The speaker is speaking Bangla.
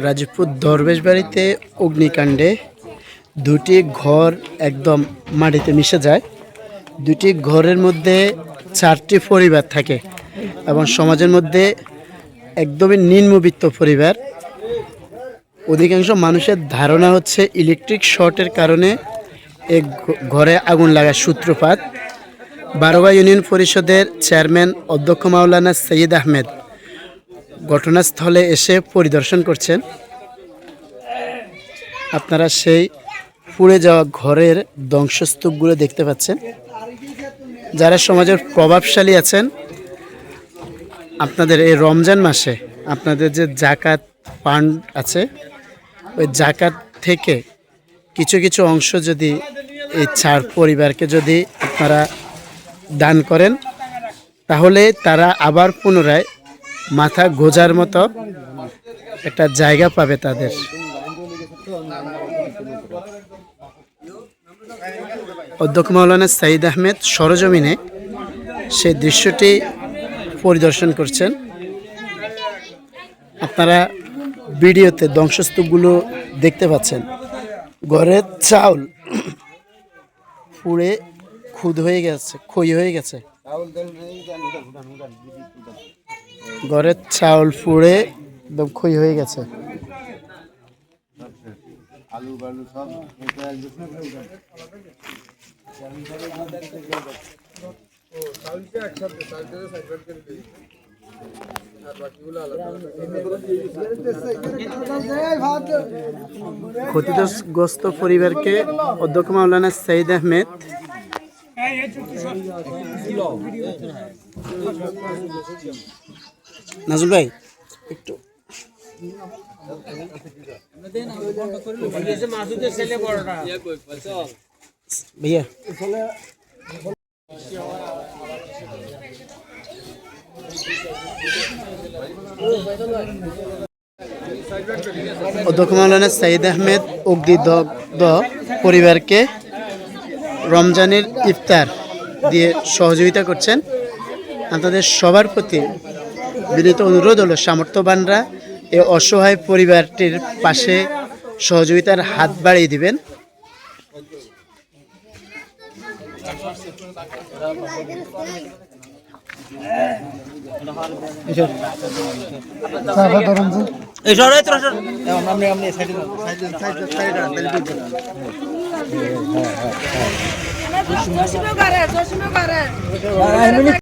রাজীবপুর দরবেশ বাড়িতে অগ্নিকাণ্ডে দুটি ঘর একদম মাটিতে মিশে যায়। দুটি ঘরের মধ্যে 4টি পরিবার থাকে এবং সমাজের মধ্যে একদমই নিম্নবিত্ত পরিবার। অধিকাংশ মানুষের ধারণা হচ্ছে ইলেকট্রিক শর্টের কারণে এক ঘরে আগুন লাগার সূত্রপাত। বারোগা ইউনিয়ন পরিষদের চেয়ারম্যান অধ্যক্ষ মাওলানা সৈয়দ আহমেদ ঘটনাস্থলে এসে পরিদর্শন করছেন। আপনারা সেই পুড়ে যাওয়া ঘরের ধ্বংসস্তূপগুলো দেখতে পাচ্ছেন। যারা সমাজের প্রভাবশালী আছেন, আপনাদের এই রমজান মাসে আপনাদের যে জাকাত ফান্ড আছে, ওই জাকাত থেকে কিছু কিছু অংশ যদি এই 4 পরিবারকে যদি আপনারা দান করেন, তাহলে তারা আবার পুনরায় মাথা গোজার মতো একটা জায়গা পাবে তাদের। অধ্যক্ষ মাওলানা সৈয়দ আহমেদ সরজমিনে সেই দৃশ্যটি পরিদর্শন করছেন। আপনারা ভিডিওতে ধ্বংসস্তূপগুলো দেখতে পাচ্ছেন। ঘরের চাউল পুড়ে ক্ষুদ হয়ে গেছে, ক্ষয় হয়ে গেছে। ঘরের চাউল পুড়ে একদম ক্ষয় হয়ে গেছে। ক্ষতিগ্রস্ত পরিবারকে অধ্যক্ষ মাওলানা সৈয়দ আহমেদ নাজুল ভাই একটু भैया অধ্যক্ষ মাওলানা সৈয়দ আহমেদ অগ্নিদগ্ধ পরিবারকে রমজানের ইফতার দিয়ে সহযোগিতা করছেন। আপনাদের সবার প্রতি বিনীত অনুরোধ হলো, সামর্থ্যবানরা এই অসহায় পরিবারটির পাশে সহযোগিতার হাত বাড়িয়ে দিবেন।